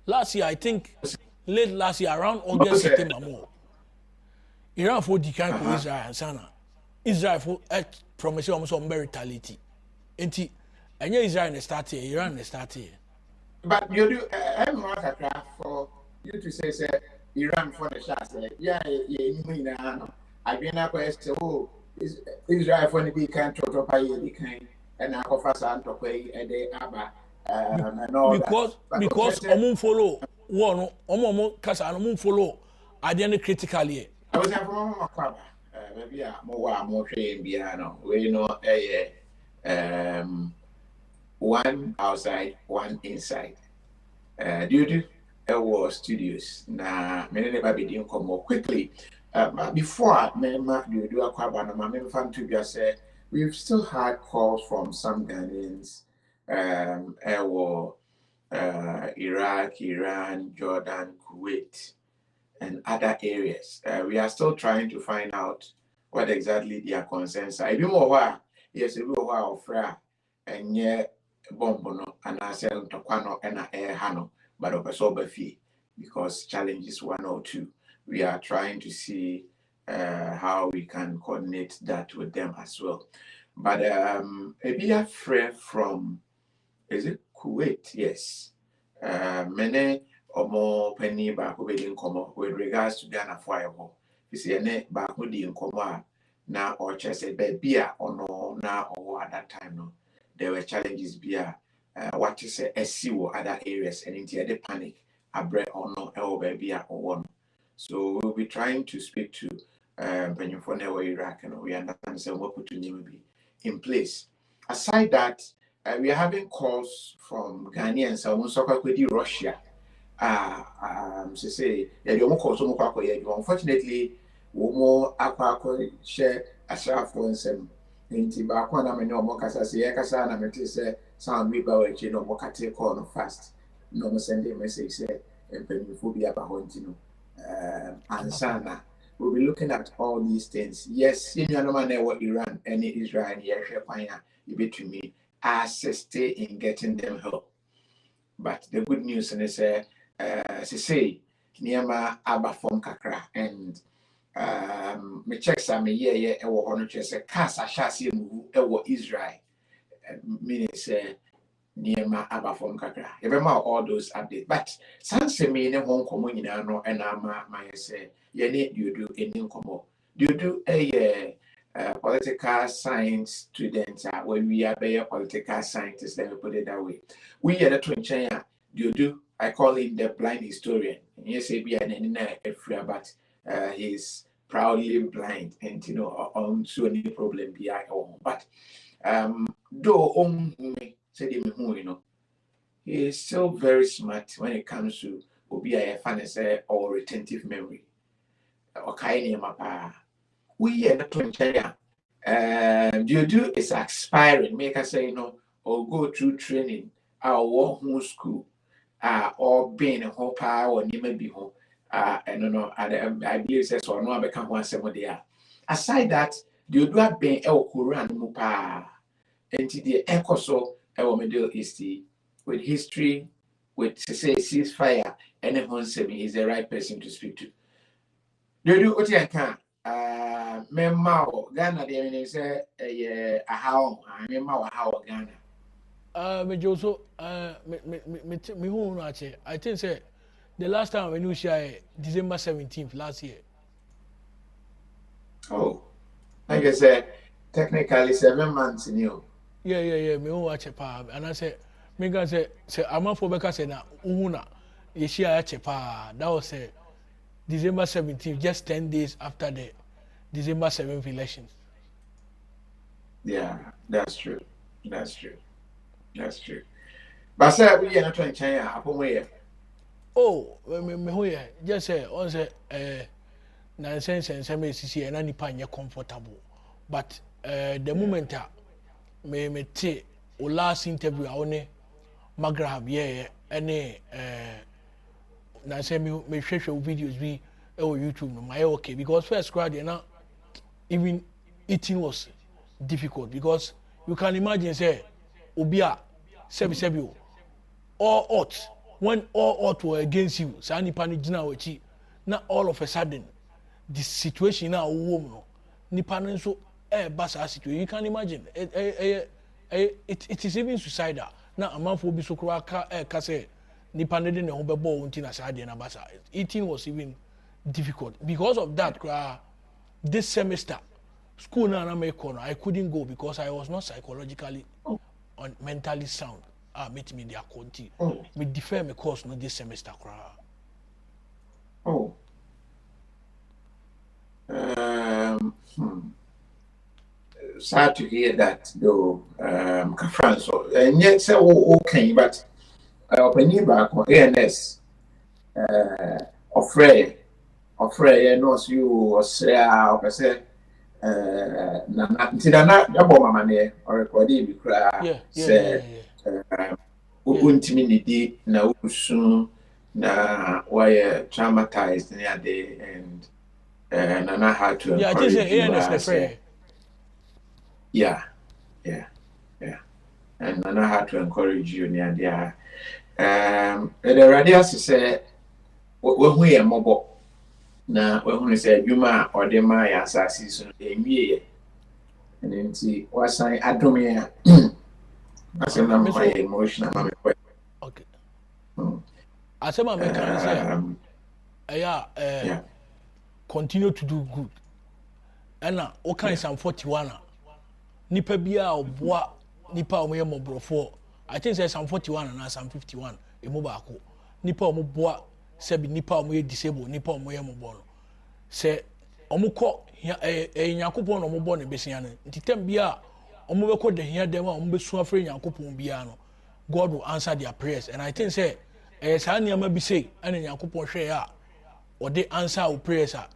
Last year, I think, late last year, around August, September, more. Iran for the kind of Israel and Sana. Israel for promise almost on retaliate. And Israel in the start here, Iran in the start here. But you do, I'm not a craft for you to say, Iran for the shots. Yeah, you mean, I've been up and say, oh, Israel for the big country, the kind, and I offer some to pay a day, and all because omun follow one omun kasa omun follow I didn't critically. I was from Mama maybe more train piano. We know one outside, one inside. Due to our studios, na many never be doing come more quickly. Before you do a kwabana, my fan to just say we've still had calls from some Ghanaians, Iraq, Iran, Jordan, Kuwait, and other areas. We are still trying to find out what exactly their concerns are. If you know yes, if you know and yet bombono and I sell to Quano and air hano, but of a sober fee because challenges 1 or 2. We are trying to see how we can coordinate that with them as well. But a dear friend from, is it Kuwait? Yes. Many or more penny back in Como with regards to Ghana fireball. You see, a net back with the Incoma now or just a beer or no now or at that time. No, there were challenges beer. What is a SC or other areas and into the panic, a bread or no, or baby or one. So we'll be trying to speak to Benyufone or Iraq and we understand so what put to be in place. Aside that, we are having calls from Ghanaians, Russia. Say, unfortunately, we more share a sharp for some. Inti ba kwa na mene omo kasa se ye kasa na mete se sound we ba we chi no mo kate call no fast no mo send a message say empanyifo bi aba ho nti no ansana we'll be looking at all these things. Yes, in your man what Iran and Israel and Yesha Panya you between assist in getting them help. But the good news and say Niama Abba from Kakra and me check some year e wo hono chese kasa shasi mu e wo Israel meaning say niema aba from kakra e be ma all those updates but sanse me ne ho nkomo nyina no e na ma say ye ne you do eni nkomo you do a political science students when we are be political scientists, let me put it that way. We are the twin you do I call him the blind historian. Yes, he be an but he's proudly blind and on so any problem be I own. But though only said him, he is still very smart when it comes to be a fancy or retentive memory. Okay, we are the twin you do is expiring, make us say or go through training, our war home school, or being a whole power or never be home. And I believe says or no become one seven there. Aside that, you do have been El Quran Mupa into the echo so our Middle East with history, with say ceasefire, and everyone say me is the right person to speak to. Do you do what you can? Memao Ghana, they say a how I remember how Ghana. Me also me who know I think say the last time when you share December 17th last year. Oh, like I said, technically 7 months new. Yeah. Me who watch a pa, and I say, me can say I'm not for because say na uhuna. You share a pa. That was December 17th, just 10 days after the December 7th elections. Yeah, that's true. That's true. But sir, we are not trying China upon where. Oh, me who yeah, just say on say nonsense and some CC and any pan comfortable. But the moment me take o last interview I only Magraham yeah any na say me share videos be on YouTube no my okay because first crowd you know even eating was difficult because you can imagine say obia sebi all hot when all odds were against you saa nipa no gyina w'akyi na all of a sudden the situation na wo no nipa no nso ba saa situation you can imagine it is even suicidal na amanfo bi so kura ka say nipa no de ne ho bebo wonti na saa de na basa eating was even difficult because of that this semester school na make corner I couldn't go because I was not psychologically or mentally sound meet me their conti me defer my course no this semester Sad to hear that though Kafran so and yet say okay but open back on ANS ofre no so you Isreal say na ntina abo mama ne or record bi kra say untimi nidi na usun na why traumatized near day and Nana had to encourage you. Yeah. And Nana had to encourage you near there. The radio say, we are mobile. Now, when we say Yuma or the Maya season, a year. And then see what's I don't mean. I said, I'm my emotional. Okay. I said, my yeah. Continue to do good. And okay, Psalm 41. Nipa bia oboa nipa omoye mobrofo. I think say Psalm 41 and Psalm 51 emo ba ko. Nipa omoboa se bi nipa omoye disable, nipa omoye mobo no. Se omukọ Nyankopon no mobo ne besia no. Ntitem bia omobekọ de hia dem a omobesu afre Nyankopon bia no. God will answer their prayers and I think say saa niam bi say ana Nyankopon hwe ya o de answer our prayers a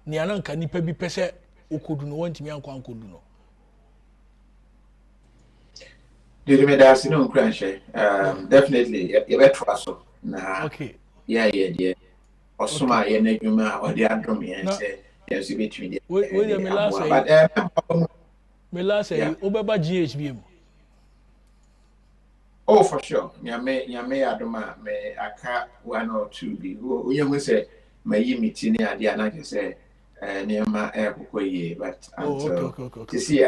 ni ananka nipa bi pese okodu no wantimi anko ankodu no. Did me that's no crash definitely you better so na okay yeah osuma ye na dwuma o de adom ye say yes between the we me last say but me last say obeba GHBM. Oh for sure nyame adoma me aka 1 or 2 bi we we say my meeting and the another say near my airport, but to see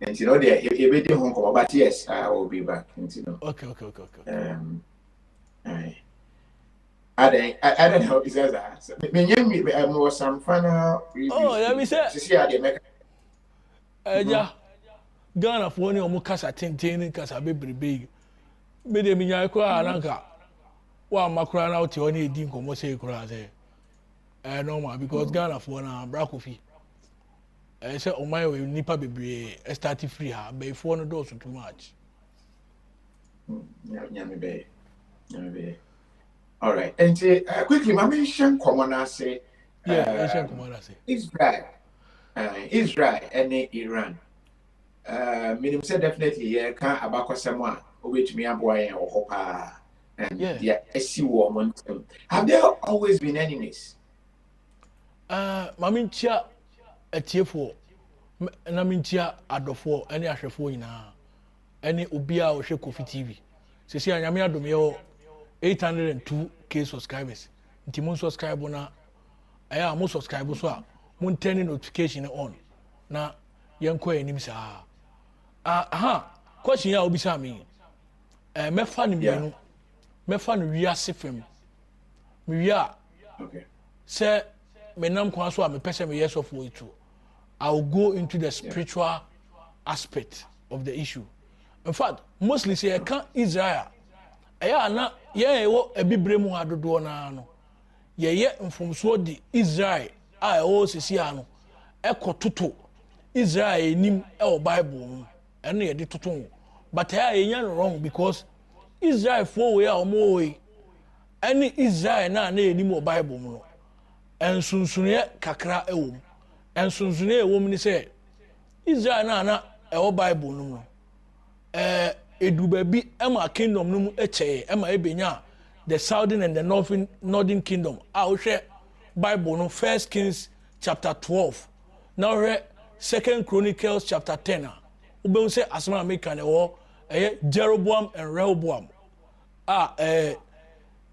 and you know, there a bit home, but yes, I will be back. And you know, okay. I don't know. Is that me? Was some final. Let me say. To see how they make. Yeah, Ghana for any omukasa tintin kasa big. Me de minya kwa ananka. Wa makura na oti oni edi nkomo say kura say. Normal because Ghana for na brakofi. Say o my we nipa bebre start free ha before no do too much. Nyame be. All right. And quickly my mention common say Israel and Iran. Meaning say definitely can abako someone obetumi aboa yen wo pa and yeah esi wo have there always been enemies? Mamintia etiefo na mintia adofo ene ahwefo nyina ene obia o hwe KOFI TV sesi anyame adom ye 802k subscribers nti mun subscribe na aya mun subscribe so a mun turn notification on na yenko enim sa question ya obisa me mefa ni menu mefa no wiase fem me wia okay say menam kwa so a me pese me yes of it too. I will go into the spiritual aspect of the issue. In fact, mostly say I can't Israel. Aya na ye wo ebibre mu adodo na no. Ye mfomso di Israel a wo sisi ano. Ekototo Israel enim e o Bible mu. Eno ye di toto. But aya ye yan wrong because Israel for we a omo we. Any Israel na enim o Bible mu no. Ensunsunye kakra ewo. Ensunsunye ewo mu ni say Israel na ewo Bible no. Edubabi ema kingdom no mu eche ema ebenya the southern and the northern kingdom. We share Bible no 1 Kings chapter 12. Now we 2 Chronicles chapter 10. We say asma make an ewo Jeroboam and Rehoboam.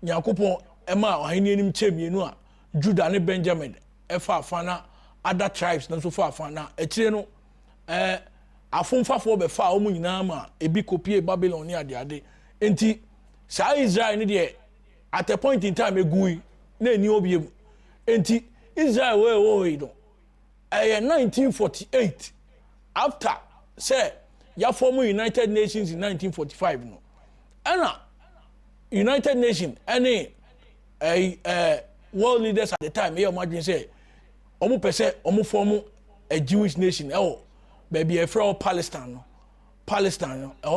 Nyakopon ema ohani enim chemienu a Judah ne Benjamin efa afana other tribes na so fa afana ekire no afomfafo be fa omu nyina ma ebi kopie Babylon ne ade enti sa Israel ne de at a point in time egui na eni obiem enti Israel we no 1948 after say ya form United Nations in 1945 no ana United Nations any world leaders at the time you imagine say omo pese omo form a Jewish nation baby e from Palestine no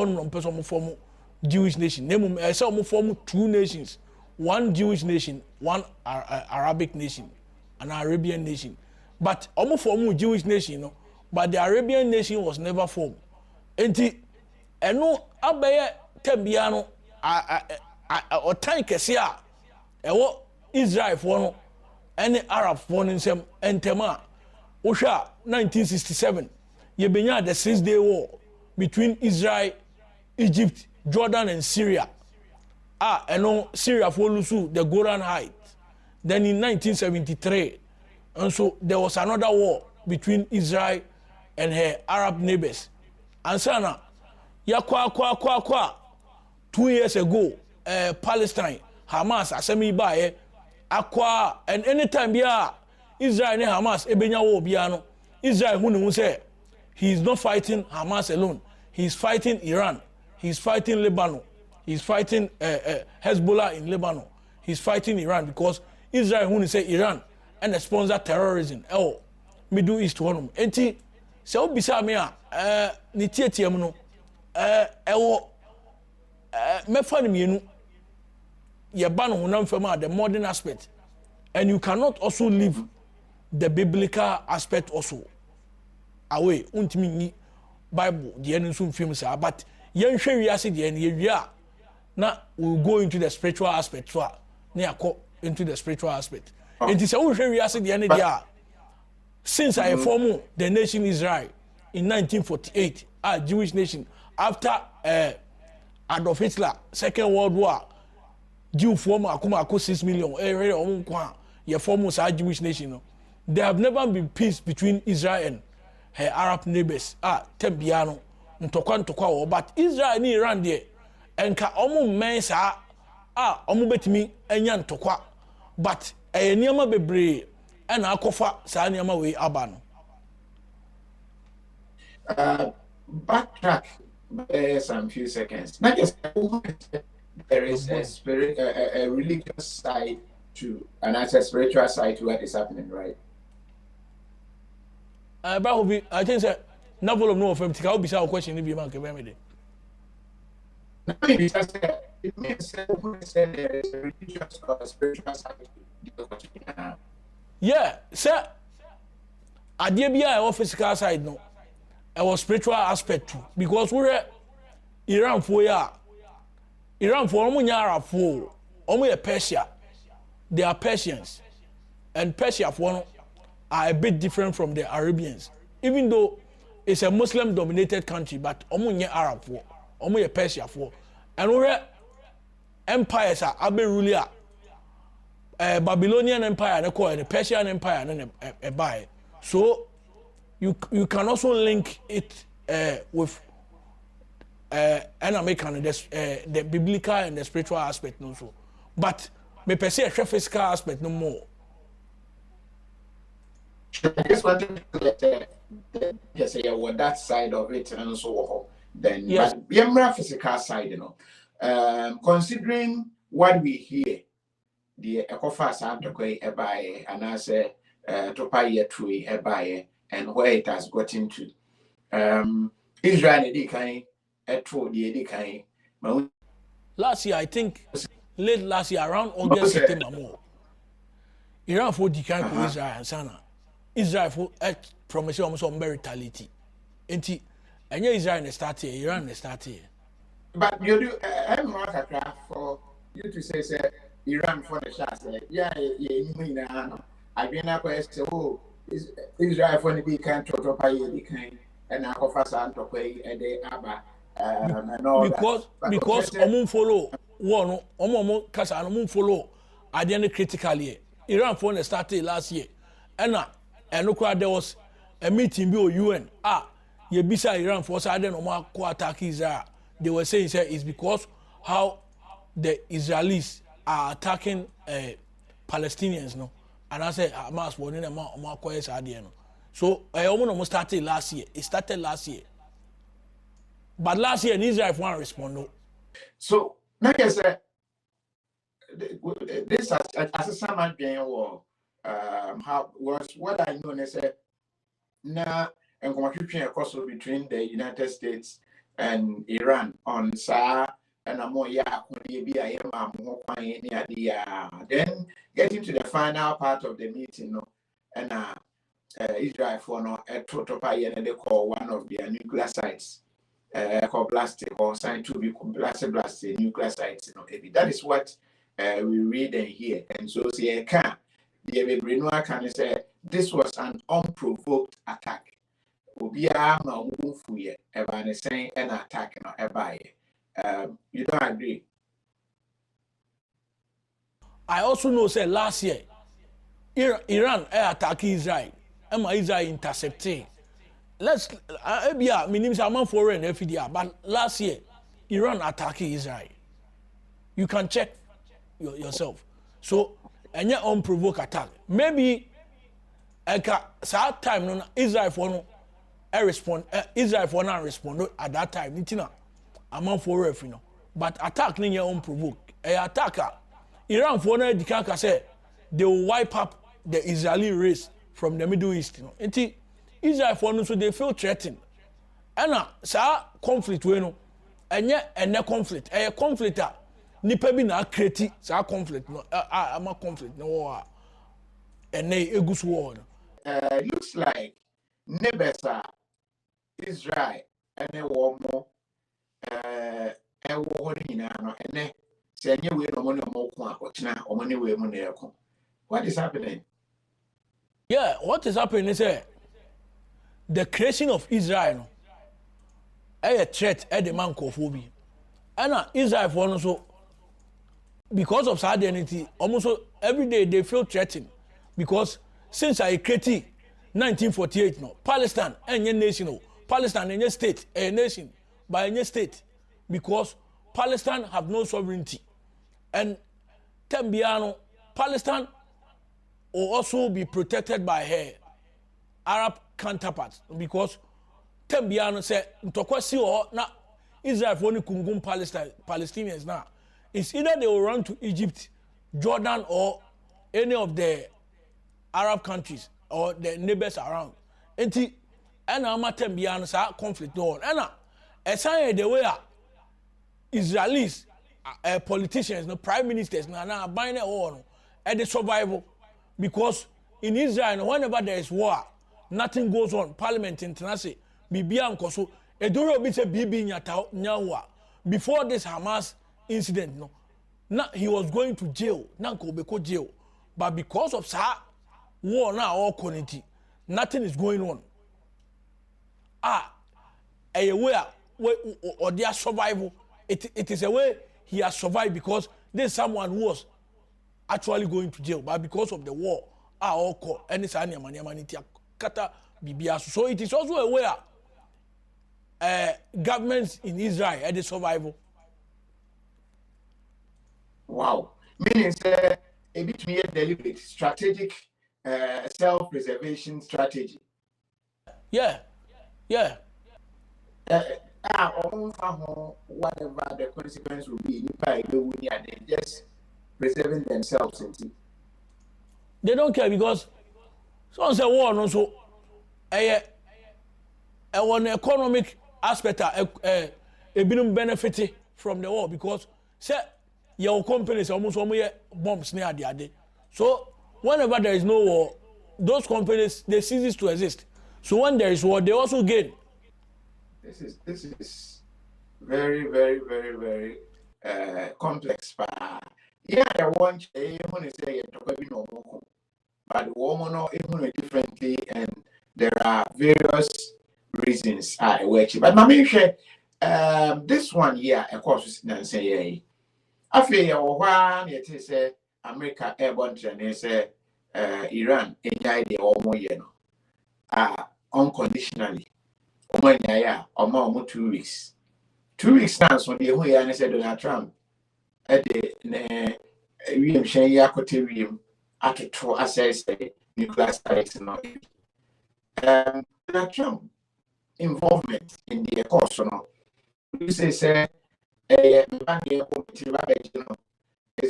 no pese omo form Jewish nation name say omo form two nations, one Jewish nation, one Arabic nation, an Arabian nation, but omo form Jewish nation no, but the Arabian nation was never formed enti eno abaye tembia no o tan kese a ewo Israel for no any Arab for nsem entema ohwa 1967 ye benya the 6-day war between Israel, Egypt, Jordan and Syria eno Syria for lusu the Golan Heights. Then in 1973 and so there was another war between Israel and her Arab neighbors. And sana ya kwa 2 years ago Palestine Hamas asemi bae akwa and anytime bia Israel and Hamas ebenya wo bia no Israel hu say he is not fighting Hamas alone, he is fighting Iran, he is fighting Lebanon, he is fighting Hezbollah in Lebanon, he is fighting Iran because Israel hu say Iran and sponsor terrorism Middle East honum enti se obisa me a ni tietiem no mefa ni mienu ye ba no honam fam the modern aspect, and you cannot also leave the biblical aspect also away untimi ni Bible the enu so film say but yen hwe wiase de en ye wia na we will go into the spiritual aspect so na yakọ into the spiritual aspect it is we hwe wiase de en dia since I formed the nation Israel in 1948 a Jewish nation after Adolf Hitler Second World War Jew form akuma 6 million ye form a Jewish nation no. There have never been peace between Israel and her Arab neighbors tembiano ntokwa but Israel ni Iran there enka omo men sa omo betimi enya ntokwa but niam bebre and akofa sa niam we aba no. Backtrack some few seconds. Not just there is a spirit, a religious side to, and as a spiritual side to what is happening, right? I think that no volume no offense. I'll be a question if you make a remedy. It means there is a religious or spiritual side to. Yeah, sir. I did be a physical side no. Our spiritual aspect too, because we're Iran for Arab for only Persia. They are Persians, and Persia for are a bit different from the Arabians, even though it's a Muslim-dominated country. But Arab for only Persia for, and we're empires are ruler. Babylonian Empire and the Persian Empire and a buy. So you can also link it with American the biblical and the spiritual aspect also. But me per se a physical aspect no more. I just want to just say what that side of it and so on. Then yes. But the physical side, you know. Considering what we hear, the KOFI TV ebaye and I say topaye tree ebaye and where it has gotten to. Israel last year, I think late last year around August September more. Iran for decline for Israel and Sana. Israel for promise almost on brutality. And Israel start here, Iran start here. But you do I'm not for you to say Iran for the shots. Yeah, I've been up say, oh, Israel for the big country to pay the kind and I offer Santo pay a day Abba and all because that. Because omun follow one, omun kasa omun follow. I didn't critically. Iran phone started last year, and there was a meeting by UN. You bisa Iran force I don't know attack Israel. They were saying it's because how the Israelis are attacking Palestinians, no. And I said Hamas was in a more quiet idea, no. So I almost started last year. It started last year, but last year Israel won't respond, no. So like I said, this as a summer war, how was what I know. They said now and competition across between the United States and Iran on Sa and a more then getting to the final part of the meeting, no, and Israel for no a prototype and they call one of their nuclear sites. Called plastic or signed to be blasted nuclear sites. That is what we read and hear. And so say can say this was an unprovoked attack. You don't agree? I also know say last year Iran attacked Israel. Israel intercepting. Let's meaning I'm foreign FDR, but last year Iran attacked Israel. You can check yourself. So any unprovoked attack. Maybe that time no Israel for no respond. Israel for not respond at that time. Nitina I'm foreign, you know. But attack ni unprovoked. Attacker Iran for no the say they will wipe up the Israeli race from the Middle East. You know. Israel for no so they feel threatened. And conflict we no enye conflict. Conflict nipa bi na create conflict no ama conflict no war. Ene egusu war. Looks like neighbors Israel and a war more war no ene say enye we no money more kwa ochina o money we money ekon. What is happening? Yeah, what is happening is the creation of Israel a threat at the man KOFI. And Israel for also because of sad identity, almost every day they feel threatened because since I created 1948 no Palestine any nation, Palestine any state, a nation by any state because Palestine have no sovereignty and Tembiano Palestine will also be protected by her Arab counterparts because Tembiano said Ntokwasi or na Israel for Kungum Palestinians now. It's either they will run to Egypt, Jordan, or any of the Arab countries or the neighbors around. And Tembiano sa conflict on. And aside the way Israelis politicians, no prime ministers, na buying it all at the survival because in Israel whenever there is war. Nothing goes on. Parliament international. Bibia Nkoso. Eduro bi se bibi nyawa. Before this Hamas incident, no. He was going to jail. Nanko beko jail. But because of sa war now all community, nothing is going on. A way or their survival. It is a way he has survived because there's someone who was actually going to jail. But because of the war, all call any sanya maniamanity. So it is also a way governments in Israel at the survival. Wow. Meaning a bit more deliberate, strategic self-preservation strategy. Yeah. Whatever the consequence will be, they just preserving themselves. They don't care because someone say war no so one economic aspect a benefit from the war because say your companies almost bombs near the other. So whenever there is no war, those companies they cease to exist. So when there is war, they also gain. This is very, very, very, very complex. Yeah, I want to say but the woman even differently, and there are various reasons I watch. But Mami, This one here, of course, is say, I feel one it is America airborne training say Iran in idea or more unconditionally. Almost 2 weeks. 2 weeks now, so the whole year said Donald Trump at the William Shea William at a true assess nuclear strikes and all. Donald Trump involvement in the course, you say, is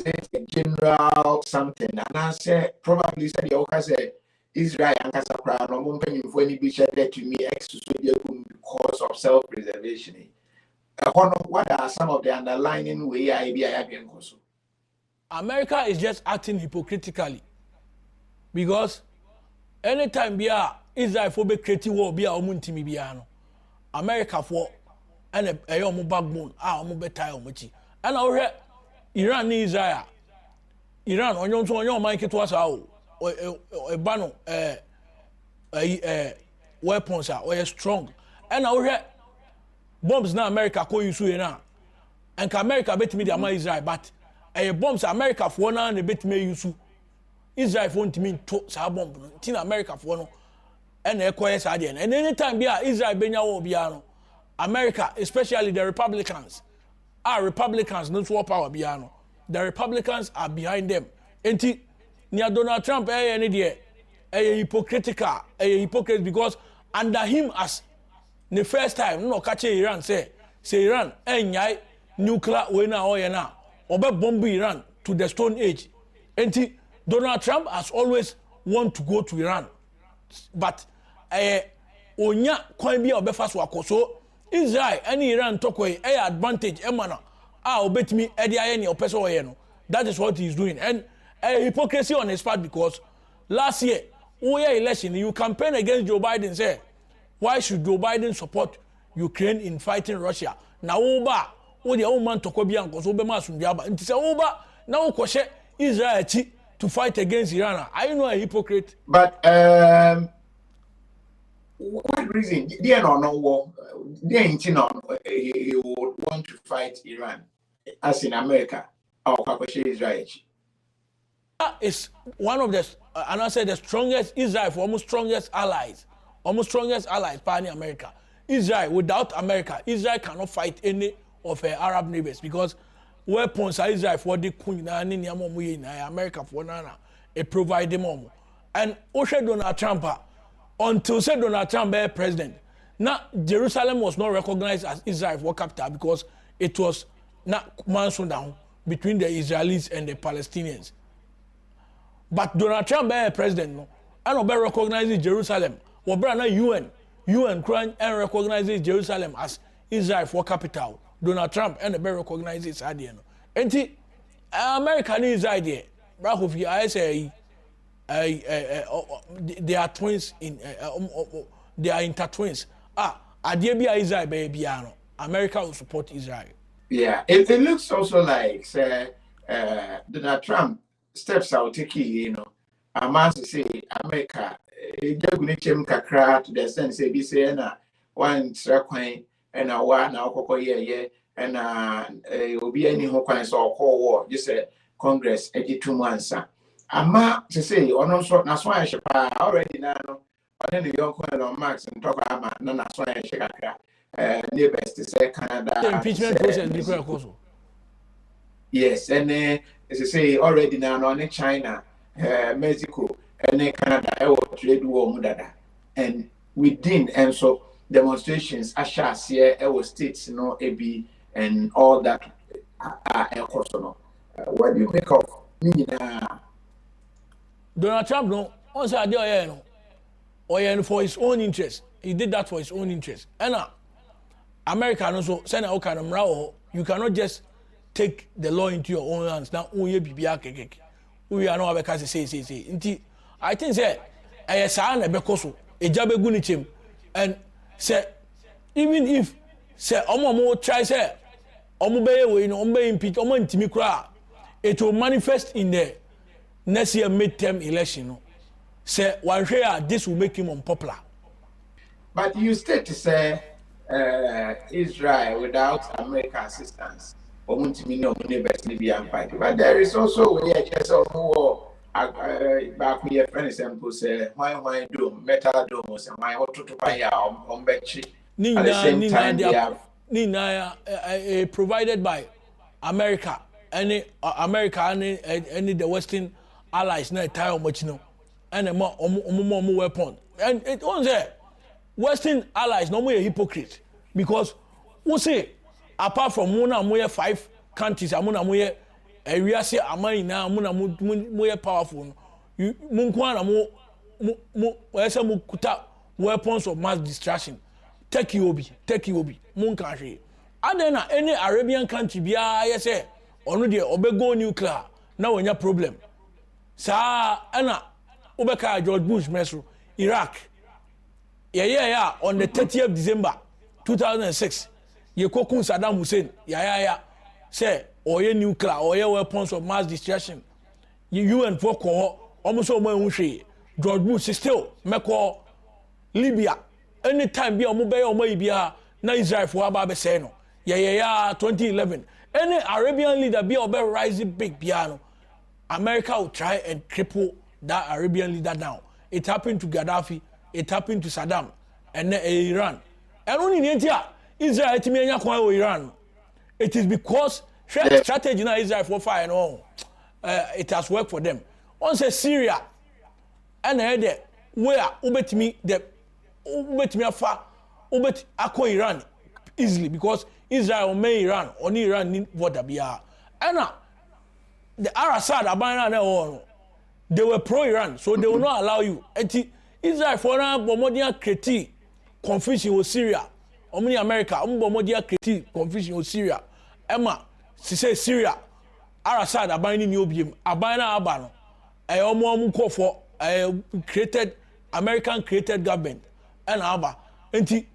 it a general something? And I said, probably said the Oka said, Israel and Casapra, no one penny for any bishop to me because of self preservation. What are some of the underlying way I be America is just acting hypocritically because anytime be Israel for be creative war be a omuntimi biano. America for and a backbone omu betai omuchi. And our Iran ni Israel. Iran on your mind it was a bano weapons are strong. And our bombs na America ko use na. And America bet me the Israel but bombs America for na and bet me use Israel for me to sa bomb tin America for no and yes and anytime be Israel benya wo bia America, especially the Republicans, no swap power biano. The Republicans are behind them. Enti near Donald Trump any day hypocritical, hypocrite because under him as the first time no catch Iran say Iran nyai nuclear we na oil na obe bomb Iran to the Stone Age. Enti Donald Trump has always want to go to Iran, but onya kwan bia obefa so akoso Israel and Iran tokoi advantage emana obetimi edi aye ne opeso oye no. That is what he's doing, and hypocrisy on his part because last year election you campaign against Joe Biden say why should Joe Biden support Ukraine in fighting Russia na oba o de man tokwa bia nko so be ma asundua ba nti say oba na wo kwhye Israel chi to fight against Iran. Are you not a hypocrite? But what reason? They are no war. They ain't he would want to fight Iran as in America or Israel. It's one of the and I said the strongest Israel for almost strongest allies in America. Israel without America, Israel cannot fight any of her Arab neighbors because weapons are Israel for the America for nana it provide them all. And Oshe Donald Trump until said Donald Trump be president. Now Jerusalem was not recognized as Israel for capital because it was not mansion down between the Israelis and the Palestinians. But Donald Trump be president no, and be recognizing Jerusalem. We be na UN crime and recognizes Jerusalem as Israel for capital. Donald Trump and be recognizes idea no. Enti America ni Israel there. Bra Kofi I say they are twins in they are intertwins. Idea be Israel be no. America will support Israel. Yeah, it looks also like Donald Trump steps out taking, I must say America kakra to the sense be say na one trakwan and a one now and obi any ho kwan so call war just Congress 2 months. Ama to say on so na so I already now on the young on Max and talk about na so I kakra neighbors to say Canada the impeachment process yes and as I say already now on China Mexico and Canada trade war mudada and within and so demonstrations ashas here our states AB and all that what do you make of Donald Trump no on say ade no for his own interest. He did that for his own interest. And America no so say na kind of you cannot just take the law into your own hands. Now we bibia kekeke. We are not because say nti I think say sa na be koso eja be gu ni chem and say even if say omo try say omo be we no omo impeach omo ntimi kura it will manifest in the next year midterm election no say one share this will make him unpopular. But you state to say Israel without American assistance. But there is also a just war. Back me a friend example say why do metal domes and why to fire on Betchy. At the same time, they have provided by America, America, any the Western allies, na tire much no, and more weapon. And it was there. Western allies no more hypocrite because we say apart from Muna 5 countries, Amuna Moye, area say Amani now, Muna Moye powerful. You Munkwana mo kuta weapons of mass destruction. Take you obi, Mun country. And then any Arabian country, be I say, only the obego nuclear, now when your problem. Sa Anna Obeka George Bush Mesro, Iraq. Yeah, on the 30th of December 2006, you kokun Saddam Hussein, say, oye nuclear, oye weapons of mass destruction. You and for almost all my George Bush is still, Meko, Libya. Anytime be a mobile or maybe na Israel for Ababe Seno. 2011. Any Arabian leader be a rising big piano. America will try and cripple that Arabian leader down. It happened to Gaddafi, it happened to Saddam, and then Iran. And only in India, Israel Iran. It is because strategy now Israel for fire and all. It has worked for them. On say Syria, and there where ubetimi the ubetimi afa ubet ako Iran easily because Israel may Iran on Iran need water biya. And the Assad abana they were pro-Iran, so they will not allow you. Israel for now bombardier create confusion with Syria. Omni America bombardier create confusion with Syria. Emma, she say Syria, Assad abana ni obiem abana abano. Omo call for created American created government and aba. Enti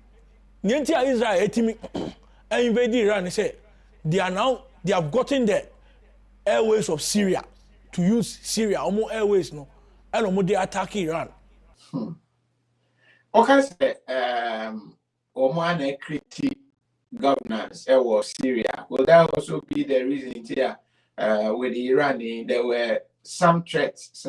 Nientia Israel etimi invade Iran and say they have gotten the airways of Syria to use Syria almost airways no and almost they attack Iran. Okay, Oman critique governance was Syria. Will that also be the reason here with Iran? There were some threats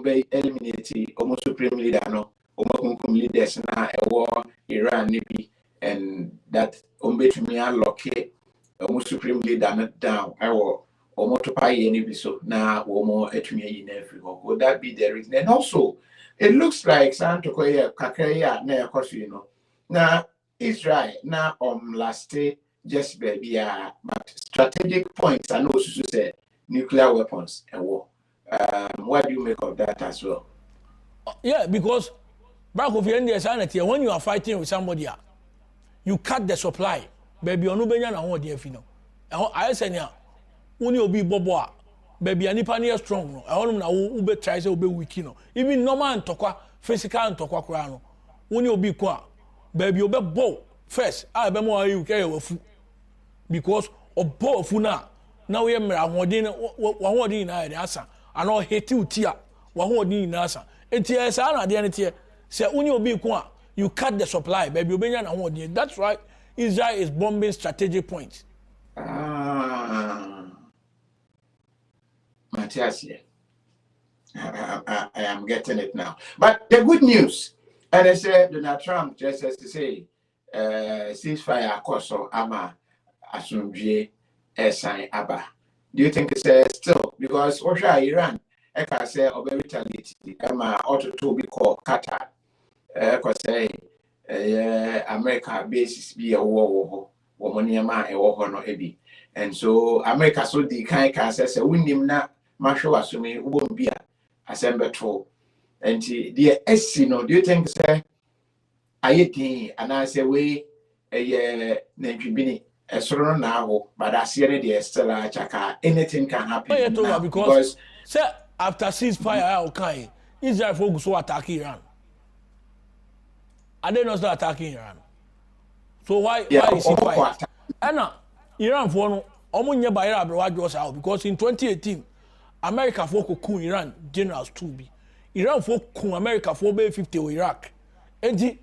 be eliminated almost supreme leader no almost leaders na war Iran nibi and that to me allocate almost supreme leader not down almost to pay any so now almost etumi in every would that be the reason? And also it looks like Santo Koya Kakaya na you know now Israel now last day just baby but strategic points and also say nuclear weapons and war. What do you make of that as well? Yeah, because back of your India sanity, when you are fighting with somebody, you cut the supply. Baby, on Ubenya na ho de fino. I say nya, uni obi bobo baby anipa na strong no. Ehonum na ube try say ube weak no. Even normal ntokwa, physical ntokwa kura no. Uni obi kwa baby obe bow first. Be mo ayu ke wafu. Because obo afu na we mra hodin na de asa. Ano heti utia wa ho ni nasa enti esa na de ne tie se uni obi ko a you cut the supply baby obenya na ho de. That's why Israel is bombing strategic points. Matthias, I am getting it now. But the good news, and I said Donald Trump just has to say ceasefire koso ama asumdwe esan aba. Do you think it's still because Russia, Iran, I can say over retaliate. To be called Qatar. I can say America basis be a war woman a war no ebi. And so America so the kind can say we name na masho assume won't be a assemble troll. And the SC no, do you think say I and I say we a name now, but I see it still anything can happen now because after ceasefire, okay, Israel folks will attack Iran. Are they not start attacking Iran? So why is ceasefire? And Iran for no, omunye by Iran out because in 2018, America for coup Iran generals to be Iran for coup America for 50 Iraq. And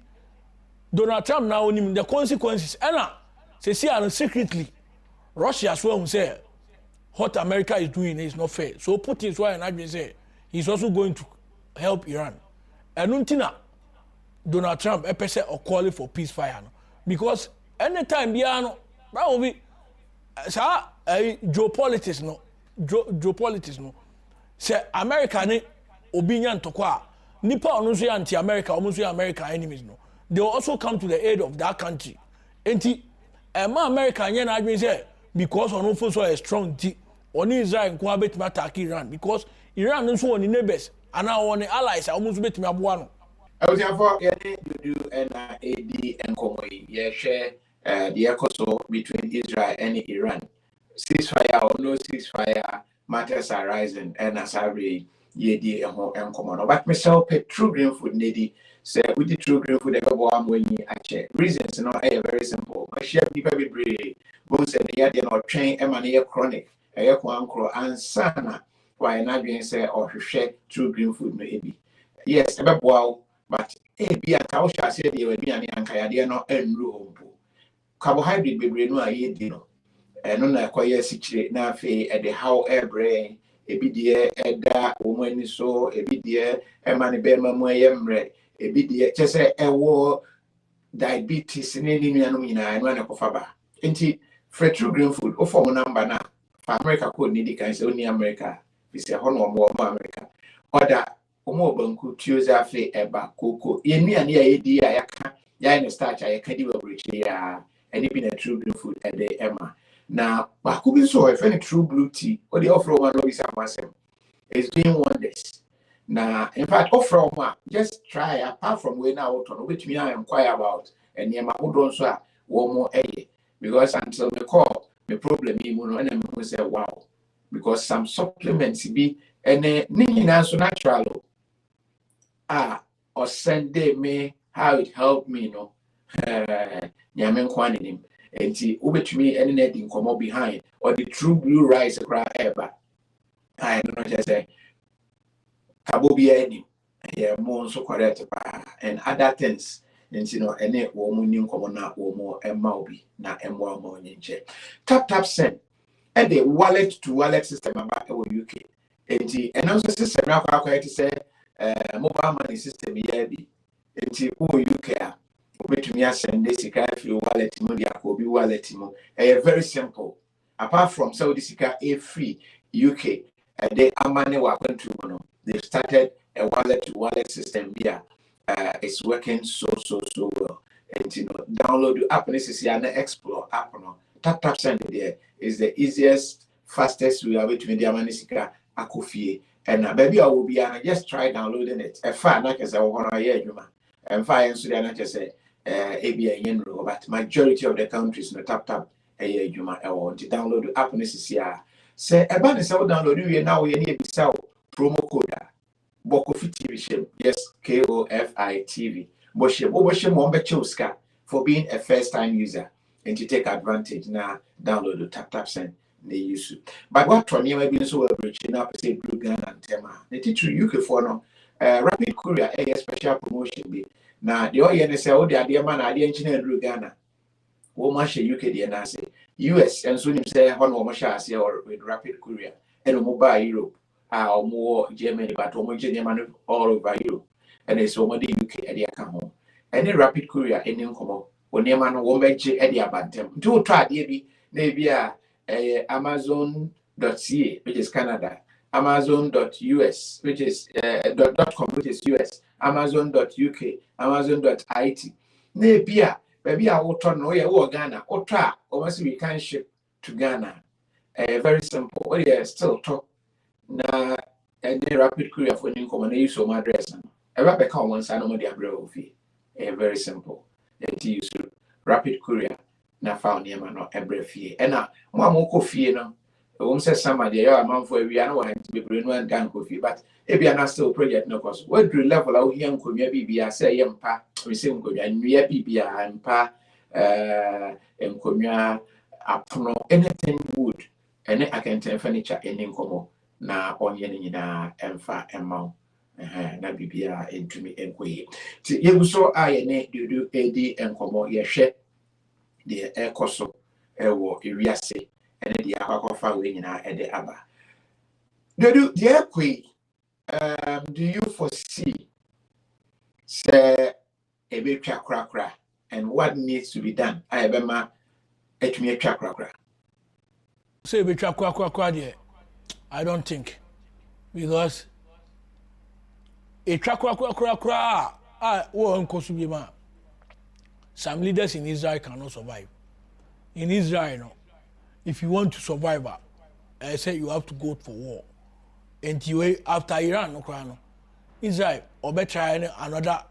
Donald Trump now onim the consequences and say and secretly Russia swear who say what America is doing is not fair. So Putin is why and say he's also going to help Iran. And untina Donald Trump a person or calling for peacefire because anytime biano that will be geopolitics no say America ne obinyan tokwa nipa onu so anti America almost America enemies no they will also come to the aid of that country enti America anya na adwen say because onu fo so strong ti oni Israel nko abetima attack Iran because Iran nso oni neighbors and our allies almost betimi aboa no I was for do and AD and Komoy, yeah, share the echo between Israel and Iran. Ceasefire or no ceasefire matters are rising, and as I read, ye and common. But myself, true green food, needy, say with the true green food, ever one when you actually reasons, no, very simple. My share people be brave, bones and the idea or train emanator chronic, a one crow and sana, why not being say or share true green food, maybe. Yes, ever wow. But be a cow shall say they will be an ankaya no and room. Carbohydrate be no a dino. And on a quiet situation na fe at the how brain, a bidia, a da, woman so, a bidia, a money bema moyemre, a bidia, just a war diabetes in any meanomina and one of faba. Ain't for true green food or for number now. For America could need it only America. We say honor more America. Order. Omo banku tuoza fe eba koko yenu ya ya edi ya yaka ya ne starch ya kadi we breche ya any be na true blue food e de ema na ba ku bi so e fe true blue tea o de offer one no be samasem is doing wonders na in fact offer one just try apart from we now to no betimi I inquire about and yema udon so a wo mo eye because until the call the problem e mu no na me say wow because some supplements be and ni na so natural or send me how it helped me, no. Yamen quantity. And see, over to me, anything come up behind, or the true blue rice cry ever. I don't know, just say, Kabobia, yeah, more so correct, and other things. And you know, any woman in common or more and Maubi, not and more money in check. Tap send. And the wallet to wallet system about UK. And also system now to say mobile money system here be enti UK obetumi asend sika free wallet mo dia ko bi wallet mo very simple apart from Saudi sika free UK they amane wa country no they started a wallet to wallet system here it's working so well and you know download the app necessary and explore app no tap send there is the easiest fastest way between the money sika akofie. And baby, I will be just try downloading it. A fan like as I want to hear you, man. And fine, so I just say, ABA but majority of the countries no tap a year you might want to download the app necessary. Say, a ban is download you now, we need to sell promo code. KOFI TV, yes, KOFI TV. Boshim Mombechoska for being a first time user and to take advantage now, download the tap send. They use it. But what from you maybe so reaching up say blue gun and tema. The teacher UK for no rapid courier a special promotion be. Now the oil say oh the idea man idea engineer blue Ghana. Wo ma she UK the na say US and so him say hon wo ma say or with rapid courier and mobile Europe or more Germany but wo Germany all over Europe and it's wo the UK area ka ho. Any rapid courier any nkomo wo ne ma no wo meje e dia bantem. Do try dey bi na bia Amazon.ca, which is Canada, Amazon.us, which is .com, which is US, Amazon.uk, Amazon.it. Nebia, baby, I will turn away Ghana, or try, or we can ship to Ghana. Very simple. Well, yeah, still talk. Na and the rapid courier for new common use of my address. A rapid call once I know the umbrella fee. Very simple. Use rapid courier. Na found him and not every fee. And now, one coffee, no. Won't say somebody, a man for we are no one to be bring one gun coffee, but if you are not still project, no cost. What do level out here? Could maybe I say, Yampa, we say, and we are PBA and pa, and Comia, upon anything wood, and I can tell furniture and income. Na on yenina emfa emma na bibia entumi enkoye ti yeguso aye ne dudu edi enkomo yehwe de ekoso ewo ewiase ene de akwakofa we nyina ede aba dudu de ekoi do you foresee say ebetwa krakra and what needs to be done ayebema etumi etwa krakra say ebetwa krakra de I don't think because etwa krakra wo nkosu bi ma some leaders in Israel cannot survive. In Israel, no, if you want to survive, I say you have to go for war. And after Iran, no, Israel or better another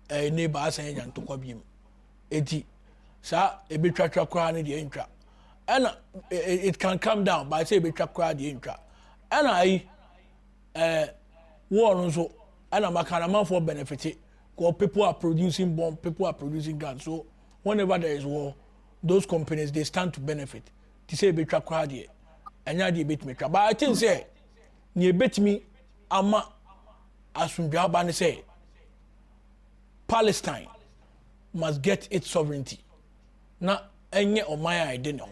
neighbor saying to Kobim. Eti, sir, a bit track the intra. And it can come down, but I say a bit track the intra. And I war also, and I'm a kind for benefit. Because people are producing bombs, people are producing guns. So whenever there is war, those companies they stand to benefit. To say be trap crowd here, and ya di bit me trap. But I think say, ni bet me ama asumbiaba say Palestine must get its sovereignty. Na enye omaya I didn't know.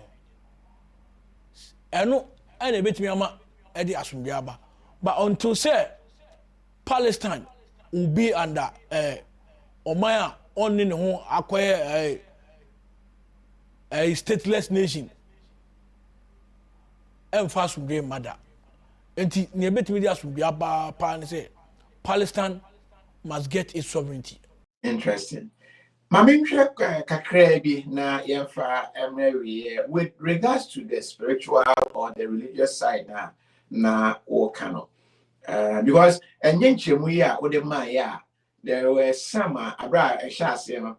Eno ene bet me ama edi asumbiaba. But until say Palestine will be under omaya on in home acquire a stateless nation and fast from great mother. And near bet media should be about say Palestine must get its sovereignty. Interesting. Maminche kakrebi na yemfa emrewi with regards to the spiritual or the religious side na okano. Because enyenchemu ya odema ya there were some abra eshase no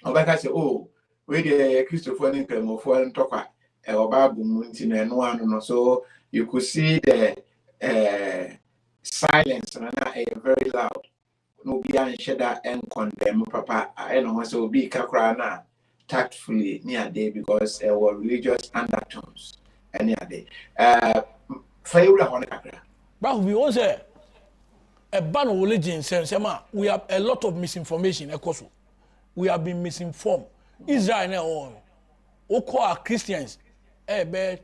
obaka say oh we the Christopher and Kremofo and Toka Bible munti na no ano no so you could see the silence and very loud no be an sheda and condemn papa I know so be kakra na tactfully near day because there were religious undertones any day failure on kakra. But we also a ban of religion sense we have a lot of misinformation ekoso. We have been misinformed. Israel na on oko Christians be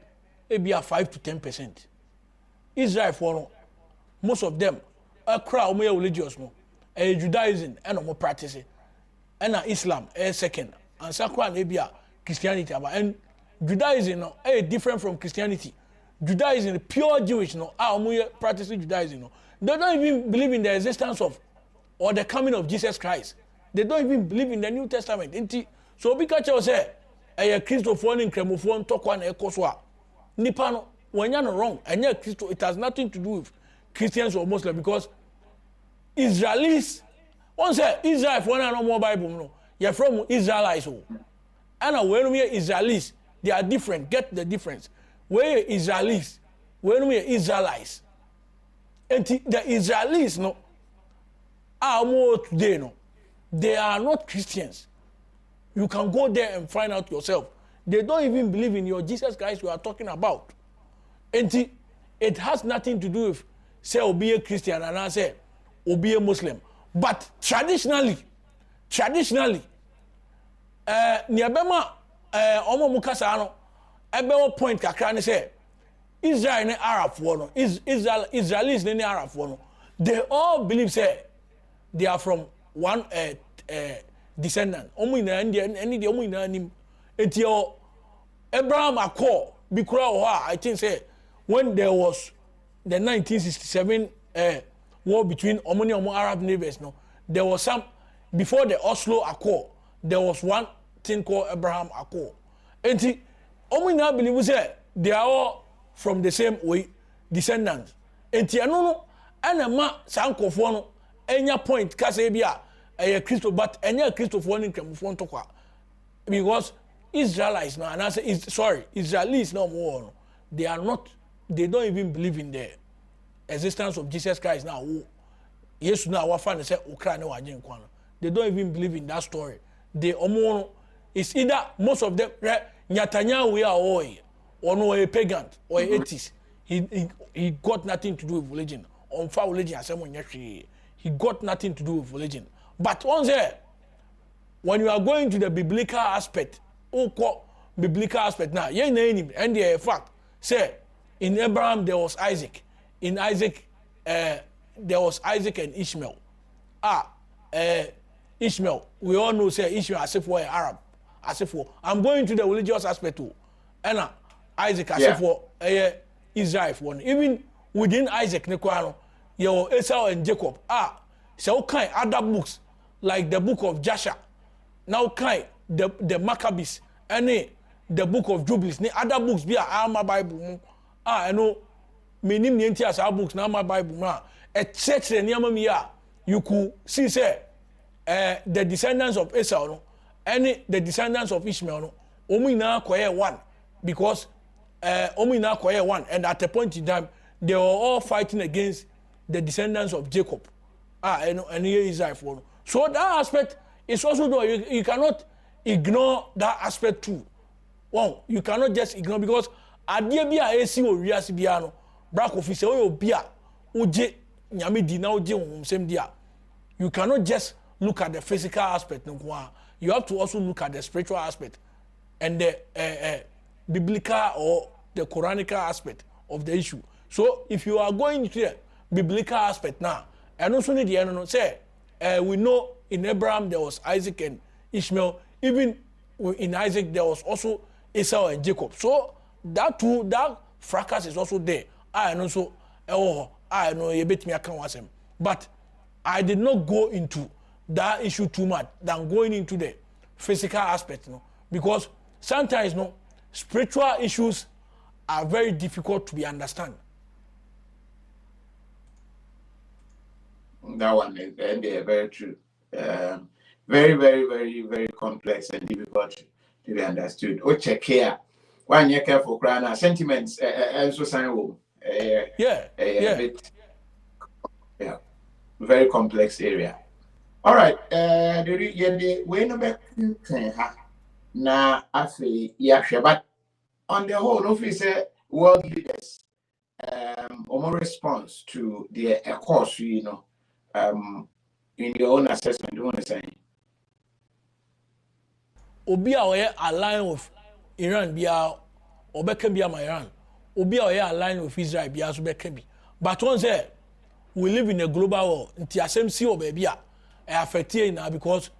5 to 10%. Israel for most of them crowd more religious no Judaism and more practicing and Islam second and sakwa na be Christianity and Judaism no different from Christianity. Judaism pure Jewish no practicing Judaism no they don't even believe in the existence of or the coming of Jesus Christ. They don't even believe in the New Testament. So because you say a Christopher in Kremophone talk one ekoswa nipano when you're wrong and you're Christo it has nothing to do with Christians or Muslims because Israelis one say Israel for no more Bible no you're from Israelites and when we are Israelis they are different get the difference where Israelis when we are Israelites and the Israelis no are more today no they are not Christians. You can go there and find out yourself. They don't even believe in your Jesus Christ you are talking about. And it has nothing to do with say be a Christian and I say be a Muslim. But traditionally niabema omo mukasa no ebe point kakra ne say Israel ne Arab for no Israelis ne Arab for no they all believe say they are from one descendant. Abraham Accord, I think say when there was the 1967 war between Omani Arab neighbors, no, there was some before the Oslo Accord. There was one thing called Abraham Accord. And Omani believe say they are all from the same way descendants. And no, and a ma sankofono. Enya point kasebia a Christo but enya Christo for one phone to because Israelites now and I say Israelis no more they don't even believe in the existence of Jesus Christ now yes now our fan say Ukraine they don't even believe in that story they it's either most of them Netanyahu we are all or no a pagan or atheist he got nothing to do with religion on foul religion asem onye hwe. He got nothing to do with religion. But once there, when you are going to the biblical aspect, biblical aspect now, ye name and the fact say in Abraham there was Isaac. In Isaac there was Isaac and Ishmael. Ishmael, we all know say Ishmael as if for Arab, as if for I'm going to the religious aspect too. And Isaac as if for Israel one. Even within Isaac Nekwano, your Esau and Jacob. So kind other books like the book of Joshua. Now kind the Maccabees, any the book of Jubilees, other books be my Bible. I know many as our books now my Bible now. A church you could see say the descendants of Esau no, any the descendants of Ishmael no, only now acquire one because only now acquire one, and at a point in time they were all fighting against the descendants of Jacob. And here is Israel for. So that aspect is also there. You cannot ignore that aspect too. Well, you cannot just ignore because adie bia esi o wiase bia no black officer o bia oje nyame di na oje ohumsem dia. You cannot just look at the physical aspect. You have to also look at the spiritual aspect and the biblical or the Quranic aspect of the issue. So if you are going to the biblical aspect now, and also need the say we know in Abraham there was Isaac and Ishmael. Even in Isaac there was also Esau and Jacob. So that fracas is also there. I know so I know you bet me account him. But I did not go into that issue too much than going into the physical aspect, because sometimes spiritual issues are very difficult to be understood. That one is very true. Very, very, very, very complex and difficult to be understood. Oh, check here. When you're careful, crying sentiments, also sign yeah, very complex area. All right. We no back na afi yahwe, but on the whole, officer world leaders more response to the course, in your own assessment, you want to say? Obi a we align with Iran bia obeka bia my Iran. Obi a we align with Israel bia so beka bi. But once we live in a global world, nti asem si o baby a affect here now because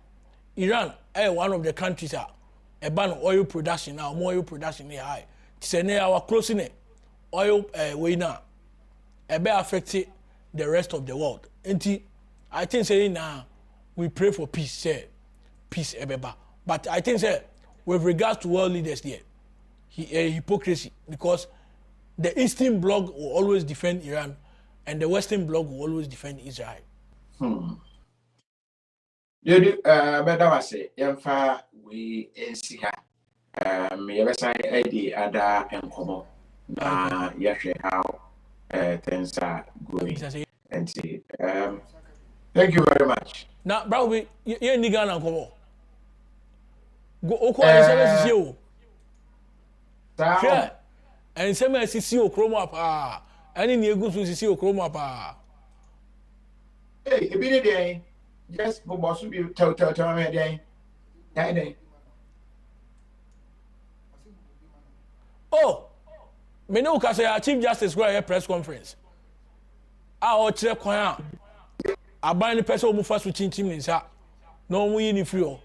Iran one of the countries a ban oil production now, more oil production here high. Say now our closing oil way now be affect the rest of the world. Nti I think saying now we pray for peace, say peace ebeba. But I think say with regards to world leaders there, hypocrisy, because the Eastern Bloc will always defend Iran and the Western Bloc will always defend Israel. But I say, Yamfa, we see her. Me ever say the other and come na yashe how things are going. And see, thank you very much. Now, bro, you ain't Ghana come. Go oko and say you. Sure. And say me see you chroma pa. Any new go to see you chroma pa. Hey, a bit day. Just go boss be tell me day. Day. Oh, me know ka say Chief Justice go a press conference. O chere kwan a aban ni person mu fa so chinchim ni sa. No mu yi ni free o.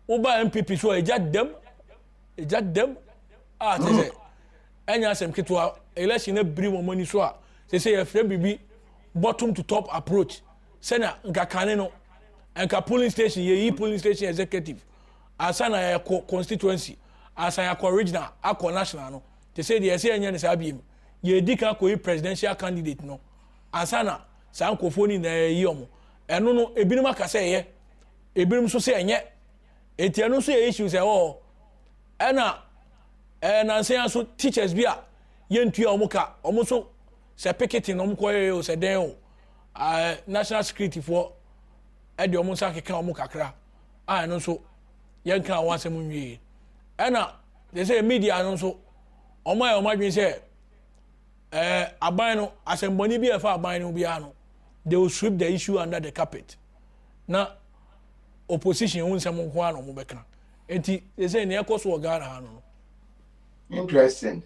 Uba MPP so eja dem say enya sem kitwa election na bri mo mani so a say e free bibi bottom to top approach say na nka kane no nka polling station ye polling station executive asana ya constituency asana ya original akọ national no they say the say enya ni sa biem ye di kan ko presidential candidate no asana sa nkofoni na yi omo eno no ebinim aka say ye ebinim so say enye etiano so issue say na say so teachers bia yentua omuka omuso se picketing omko o se den o national security for e de omusa keka omuka kra no so yenka wansem nwie they say media no so omo ya omadwen say abano asemboni bi efa abano bi ano they will sweep the issue under the carpet na opposition won sem nko ano mo beka enti they say na ekoso ogara ha no interesting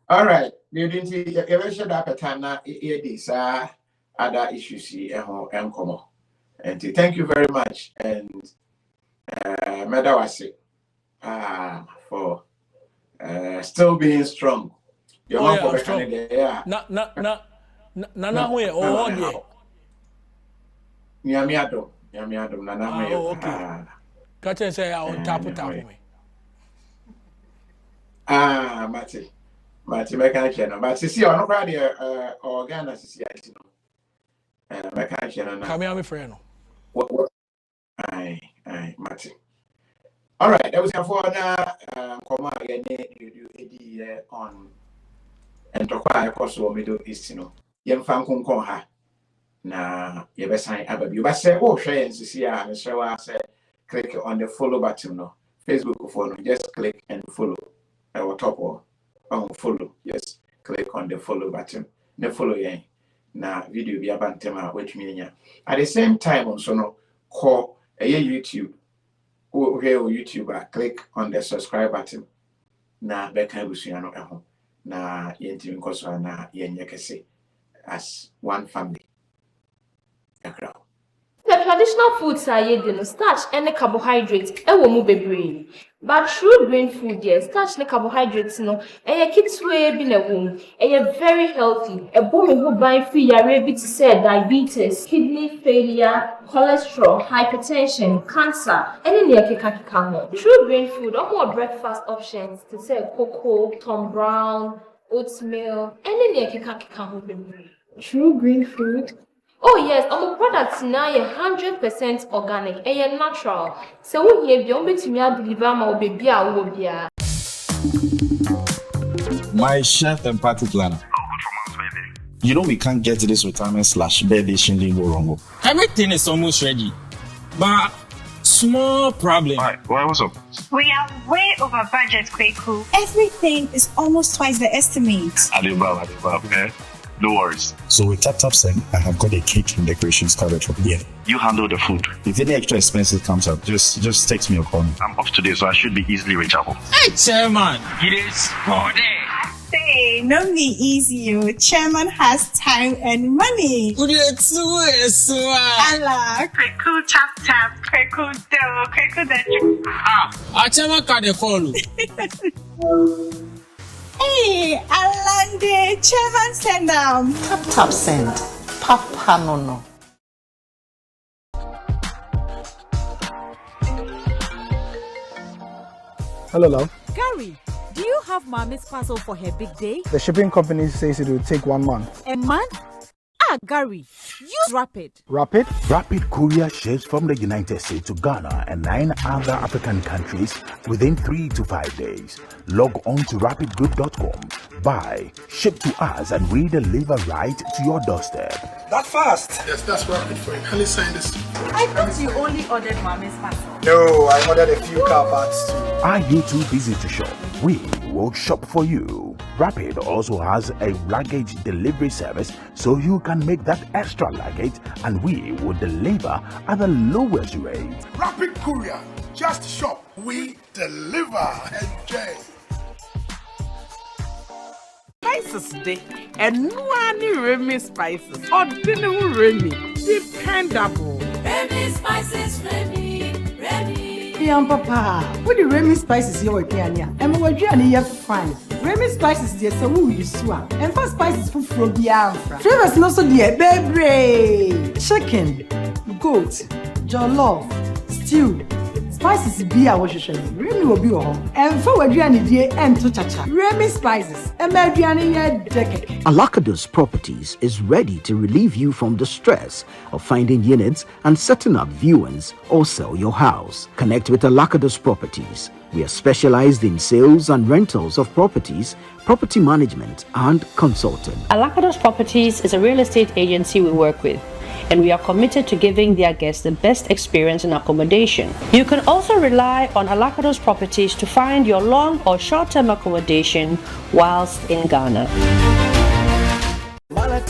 all right we didn't ever share that time na this other issues here enkomo and thank you very much and medawase for still being strong. Your mom for Canada. Na ho ye o de. Nyame adom na ho ye. Okay. Catch say on tap me. Mate me kan cheno. But sisi ono kra de organ sisi ati no. Me kan cheno na. Come here, my friend. What? Aye, mate. All right, that was for now. Come again, you on and talk across the Middle East. You know, young fan come ha. Na you be sign up. You be say, oh, share and see. And so I say, click on the follow button. No, Facebook follow. Just click and follow. Our top or follow. Yes, click on the follow button. The follow yen. Na video be about tema which meaning. At the same time, also no call a YouTube. Okay, YouTuber, click on the subscribe button. Na beka busuano eho. Na yenti nkoso na yenye kese as one family. Akra. The traditional foods are yedin starch and carbohydrates mu bebre. But true grain food starch and carbohydrates no kids way bi na wom. Very healthy. Ebo who buy free yare bi to say diabetes, kidney failure, cholesterol, hypertension, cancer, any near keka. True grain food or more breakfast options to say cocoa, Tom Brown, oatmeal, any near keka. True green food. Oh yes, our products now are 100% organic and natural. So we have the only to me deliver my baby a My chef and party planner. You know we can't get this retirement/birthday shindling go wrong. Everything is almost ready, but small problem. Why? What's up? We are way over budget, Kweku. Everything is almost twice the estimate. Alibaba, okay? No worries. So with Tap Send, I have got a catering decorations covered from here. You handle the food. If any extra expenses comes up, just text me or call me. I'm off today, so I should be easily reachable. Hey, chairman, it is for day. Say, no be easy. You chairman has time and money. Would you so Allah. Kweku tap, Kweku do, Kweku that. I chairman can call you. Hey, Alande, chairman send them. Tap send. Papa no. Hello, love. Gary, do you have Mommy's parcel for her big day? The shipping company says it will take 1 month. A month? Gary, use Rapid. Rapid? Rapid courier ships from the United States to Ghana and 9 other African countries within 3 to 5 days. Log on to rapidgroup.com, buy, ship to us, and we deliver right to your doorstep. That fast? Yes, that's Rapid for you. Can you sign this? I thought you only ordered Mommy's parcel. No, I ordered a few car parts too. Are you too busy to shop? We will shop for you. Rapid also has a luggage delivery service, so you can make that extra luggage and we will deliver at the lowest rate. Rapid Courier. Just shop. We deliver. Enjoy. Spices day and one Remy spices or dinner Remy dependable. Remy spices, Remy. Young papa, what the Remy spices you work here? And what you are fine. Remy spices, dear, so who you swap. And for spices for Biafra. Flavors no so dear, baby. Chicken, goat, jollof, stew. Spices be our wash. Remy will be home. And for what you are dear and to chacha. Remy spices, and Mariani decade. Alakados Properties is ready to relieve you from the stress of finding units and setting up viewings or sell your house. Connect with Alakados Properties. We are specialized in sales and rentals of properties, property management, and consulting. Alakados Properties is a real estate agency we work with. and we are committed to giving their guests the best experience in accommodation. You can also rely on Alacados Properties to find your long or short-term accommodation whilst in Ghana.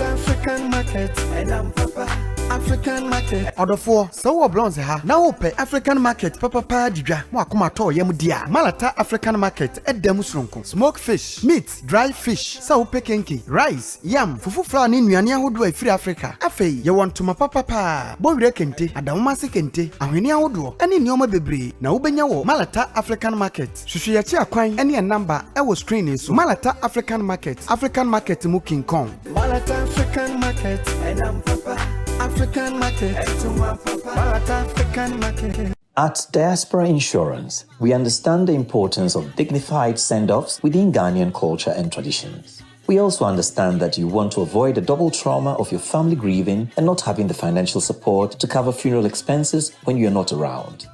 African market, and I'm Papa. African market. Order for so blonze ha. Now open African market. Papa didra. Mo akoma to yam dia. Malata African market. Edem sronko. Smoked fish, meat, dry fish. So kenki, rice, yam, fufu flour ni nnuane ahodo e free Africa. Afei, ye want to ma papa. Bo wire kente, adamma se kente. Ahwene ahodo. Ene nneoma bebre. Na wobenya wo Malata African market. Hwehwe ye chi akwan ene number e wo screen so. Malata African market. African market mu King Kong. Malata African market. And I'm Papa. African market. African market. At Diaspora Insurance, we understand the importance of dignified send-offs within Ghanaian culture and traditions. We also understand that you want to avoid the double trauma of your family grieving and not having the financial support to cover funeral expenses when you're not around.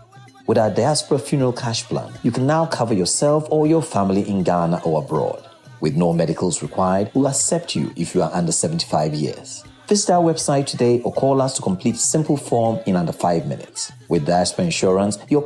With our Diaspora Funeral Cash Plan, you can now cover yourself or your family in Ghana or abroad. With no medicals required, we'll accept you if you are under 75 years. Visit our website today or call us to complete a simple form in under 5 minutes. With Diaspora Insurance, your